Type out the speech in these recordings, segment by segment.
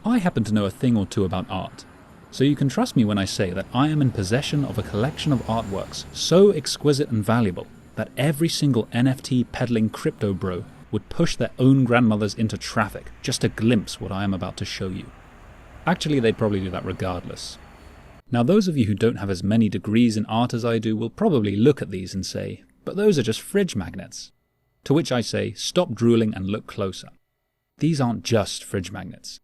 I happen to know a thing or two about art, so you can trust me when I say that I am in possession of a collection of artworks so exquisite and valuable that every single NFT peddling crypto bro would push their own grandmothers into traffic just to glimpse what I am about to show you. Actually, they'd probably do that regardless. Now, those of you who don't have as many degrees in art as I do will probably look at these and say, but those are just fridge magnets. To which I say, stop drooling and look closer. These aren't just fridge magnets.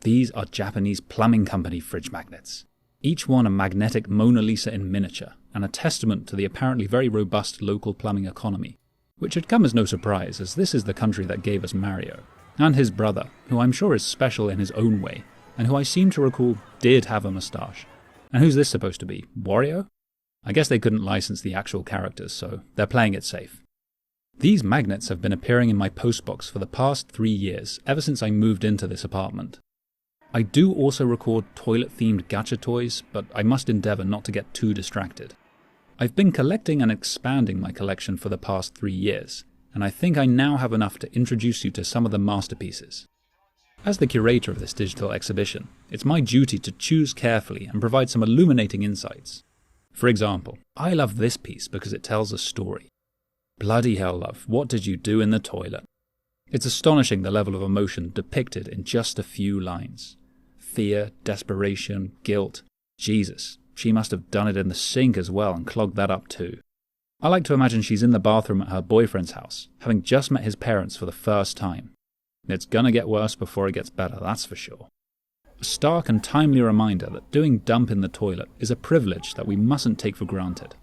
These are Japanese plumbing company fridge magnets. Each one a magnetic Mona Lisa in miniature, and a testament to the apparently very robust local plumbing economy, which should come as no surprise, as this is the country that gave us Mario, and his brother, who I'm sure is special in his own way, and who I seem to recall did have a moustache. And who's this supposed to be? Wario? I guess they couldn't license the actual characters, so they're playing it safe. These magnets have been appearing in my postbox for the past 3 years, ever since I moved into this apartment. I do also record toilet-themed gacha toys, but I must endeavour not to get too distracted. I've been collecting and expanding my collection for the past 3 years, and I think I now have enough to introduce you to some of the masterpieces. As the curator of this digital exhibition, it's my duty to choose carefully and provide some illuminating insights. For example, I love this piece because it tells a story. Bloody hell, love, what did you do in the toilet? It's astonishing the level of emotion depicted in just a few lines. Fear, desperation, guilt. Jesus, she must have done it in the sink as well and clogged that up too. I like to imagine she's in the bathroom at her boyfriend's house, having just met his parents for the first time. It's gonna get worse before it gets better, that's for sure. A stark and timely reminder that doing dump in the toilet is a privilege that we mustn't take for granted.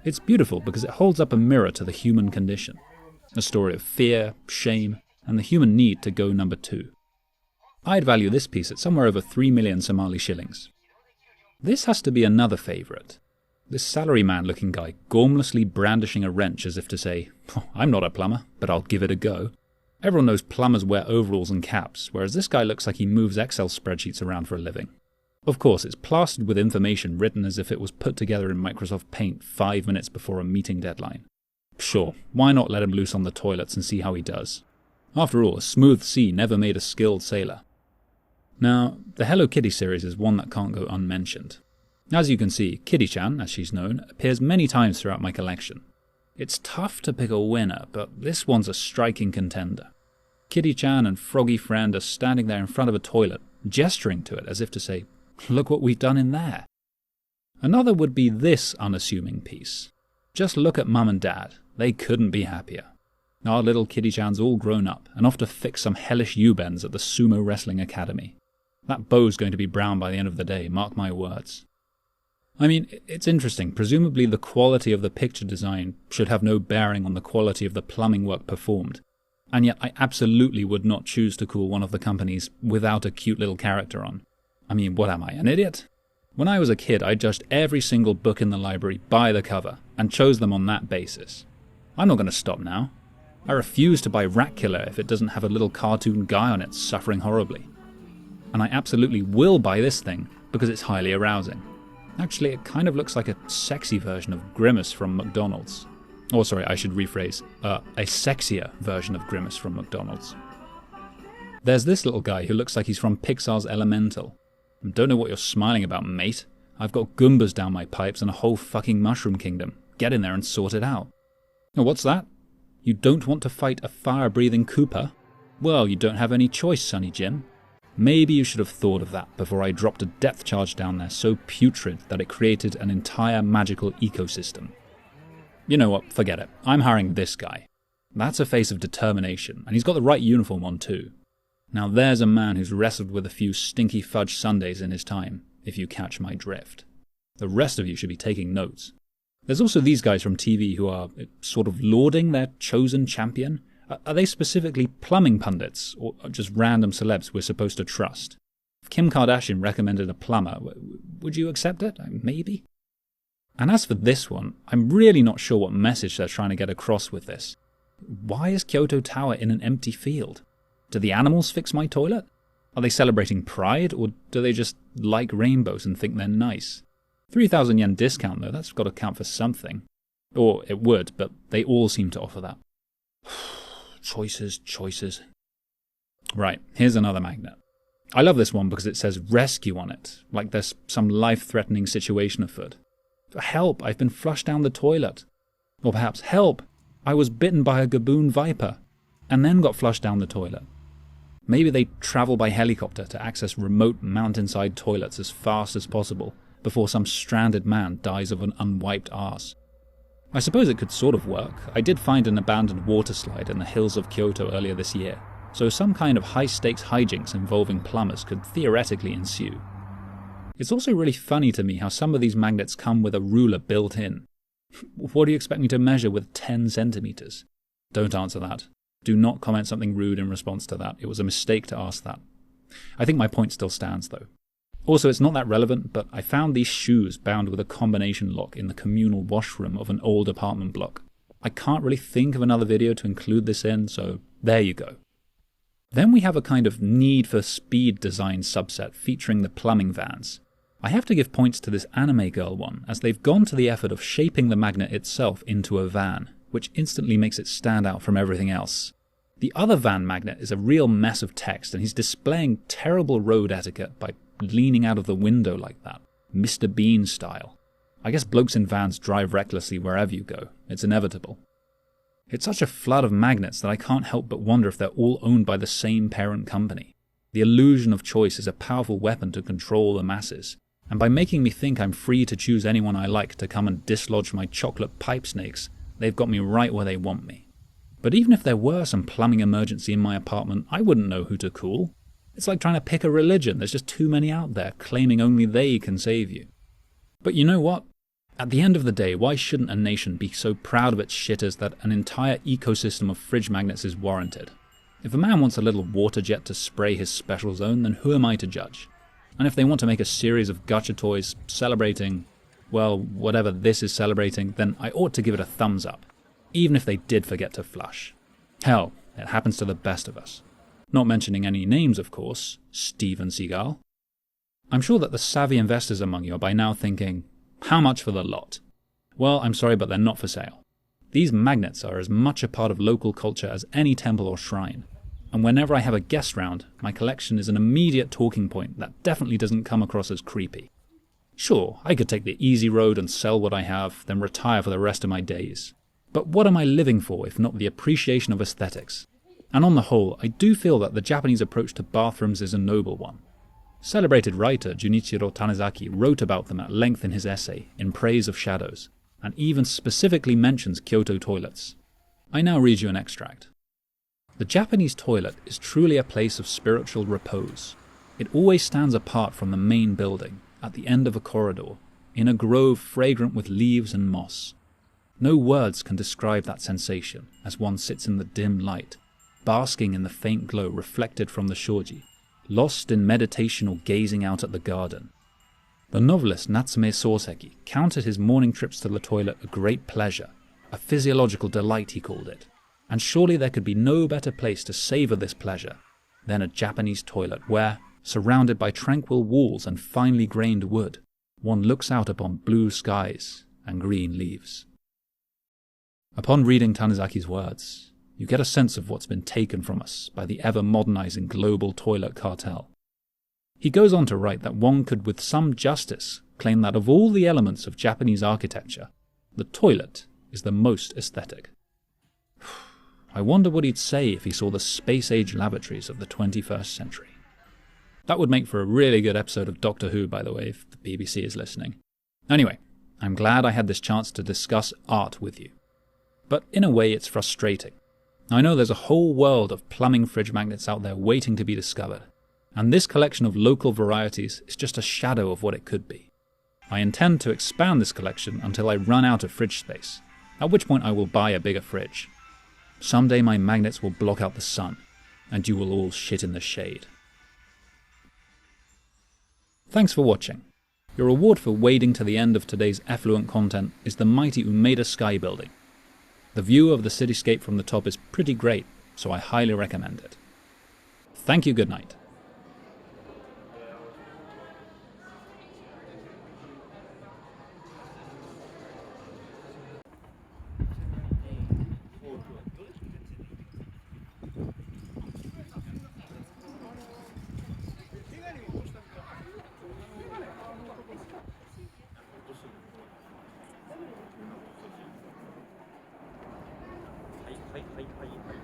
It's beautiful because it holds up a mirror to the human condition. A story of fear, shame, and the human need to go number 2. I'd value this piece at somewhere over 3 million Somali shillings. This has to be another favourite. This salaryman-looking guy gormlessly brandishing a wrench as if to say, oh, I'm not a plumber, but I'll give it a go. Everyone knows plumbers wear overalls and caps, whereas this guy looks like he moves Excel spreadsheets around for a living. Of course, it's plastered with information written as if it was put together in Microsoft Paint 5 minutes before a meeting deadline. Sure, why not let him loose on the toilets and see how he does? After all, a smooth sea never made a skilled sailor. Now, the Hello Kitty series is one that can't go unmentioned. As you can see, Kitty-chan, as she's known, appears many times throughout my collection. It's tough to pick a winner, but this one's a striking contender. Kitty-chan and Froggy Friend are standing there in front of a toilet, gesturing to it as if to say, look what we've done in there. Another would be this unassuming piece. Just look at Mum and Dad. They couldn't be happier. Our little Kitty-chan's all grown up and off to fix some hellish U-bends at the Sumo Wrestling Academy. That bow's going to be brown by the end of the day, mark my words. I mean, it's interesting. Presumably the quality of the picture design should have no bearing on the quality of the plumbing work performed. And yet I absolutely would not choose to call one of the companies without a cute little character on. I mean, what am I, an idiot? When I was a kid, I judged every single book in the library by the cover and chose them on that basis. I'm not going to stop now. I refuse to buy Rat Killer if it doesn't have a little cartoon guy on it suffering horribly. And I absolutely will buy this thing because it's highly arousing. Actually, it kind of looks like a sexy version of Grimace from McDonald's. Oh, sorry, I should rephrase. A sexier version of Grimace from McDonald's. There's this little guy who looks like he's from Pixar's Elemental. Don't know what you're smiling about, mate. I've got Goombas down my pipes and a whole fucking mushroom kingdom. Get in there and sort it out. Oh, what's that? You don't want to fight a fire-breathing Koopa? Well, you don't have any choice, Sonny Jim. Maybe you should have thought of that before I dropped a depth charge down there so putrid that it created an entire magical ecosystem. You know what, forget it. I'm hiring this guy. That's a face of determination, and he's got the right uniform on too. Now there's a man who's wrestled with a few stinky fudge sundaes in his time, if you catch my drift. The rest of you should be taking notes. There's also these guys from TV who are sort of lauding their chosen champion. Are they specifically plumbing pundits, or just random celebs we're supposed to trust? If Kim Kardashian recommended a plumber, would you accept it? Maybe. And as for this one, I'm really not sure what message they're trying to get across with this. Why is Kyoto Tower in an empty field? Do the animals fix my toilet? Are they celebrating Pride, or do they just like rainbows and think they're nice? 3,000 yen discount though, that's got to count for something. Or it would, but they all seem to offer that. Choices. Right, here's another magnet. I love this one because it says rescue on it, like there's some life-threatening situation afoot. Help, I've been flushed down the toilet. Or perhaps, help, I was bitten by a gaboon viper, and then got flushed down the toilet. Maybe they travel by helicopter to access remote mountainside toilets as fast as possible before some stranded man dies of an unwiped arse. I suppose it could sort of work. I did find an abandoned water slide in the hills of Kyoto earlier this year, so some kind of high-stakes hijinks involving plumbers could theoretically ensue. It's also really funny to me how some of these magnets come with a ruler built in. What do you expect me to measure with 10 centimeters? Don't answer that. Do not comment something rude in response to that. It was a mistake to ask that. I think my point still stands, though. Also, it's not that relevant, but I found these shoes bound with a combination lock in the communal washroom of an old apartment block. I can't really think of another video to include this in, so there you go. Then we have a kind of Need for Speed design subset featuring the plumbing vans. I have to give points to this anime girl one, as they've gone to the effort of shaping the magnet itself into a van, which instantly makes it stand out from everything else. The other van magnet is a real mess of text, and he's displaying terrible road etiquette by leaning out of the window like that, Mr. Bean style. I guess blokes in vans drive recklessly wherever you go. It's inevitable. It's such a flood of magnets that I can't help but wonder if they're all owned by the same parent company. The illusion of choice is a powerful weapon to control the masses, and by making me think I'm free to choose anyone I like to come and dislodge my chocolate pipe snakes, they've got me right where they want me. But even if there were some plumbing emergency in my apartment, I wouldn't know who to call. It's like trying to pick a religion. There's just too many out there claiming only they can save you. But you know what? At the end of the day, why shouldn't a nation be so proud of its shitters that an entire ecosystem of fridge magnets is warranted? If a man wants a little water jet to spray his special zone, then who am I to judge? And if they want to make a series of gacha toys celebrating, well, whatever this is celebrating, then I ought to give it a thumbs up, even if they did forget to flush. Hell, it happens to the best of us. Not mentioning any names, of course, Steven Seagal. I'm sure that the savvy investors among you are by now thinking, how much for the lot? Well, I'm sorry, but they're not for sale. These magnets are as much a part of local culture as any temple or shrine, and whenever I have a guest round, my collection is an immediate talking point that definitely doesn't come across as creepy. Sure, I could take the easy road and sell what I have, then retire for the rest of my days. But what am I living for if not the appreciation of aesthetics? And on the whole, I do feel that the Japanese approach to bathrooms is a noble one. Celebrated writer Junichiro Tanizaki wrote about them at length in his essay, In Praise of Shadows, and even specifically mentions Kyoto toilets. I now read you an extract. The Japanese toilet is truly a place of spiritual repose. It always stands apart from the main building, at the end of a corridor, in a grove fragrant with leaves and moss. No words can describe that sensation as one sits in the dim light, basking in the faint glow reflected from the shoji, lost in meditation or gazing out at the garden. The novelist Natsume Soseki counted his morning trips to the toilet a great pleasure, a physiological delight he called it, and surely there could be no better place to savour this pleasure than a Japanese toilet where, surrounded by tranquil walls and finely grained wood, one looks out upon blue skies and green leaves. Upon reading Tanizaki's words, you get a sense of what's been taken from us by the ever-modernizing global toilet cartel. He goes on to write that one could with some justice claim that of all the elements of Japanese architecture, the toilet is the most aesthetic. I wonder what he'd say if he saw the space-age lavatories of the 21st century. That would make for a really good episode of Doctor Who, by the way, if the BBC is listening. Anyway, I'm glad I had this chance to discuss art with you. But in a way, it's frustrating. I know there's a whole world of plumbing fridge magnets out there waiting to be discovered, and this collection of local varieties is just a shadow of what it could be. I intend to expand this collection until I run out of fridge space, at which point I will buy a bigger fridge. Someday my magnets will block out the sun, and you will all shit in the shade. Thanks for watching. Your reward for wading to the end of today's effluent content is the mighty Umeda Sky Building. The view of the cityscape from the top is pretty great, so I highly recommend it. Thank you, good night. はいはいはいはい。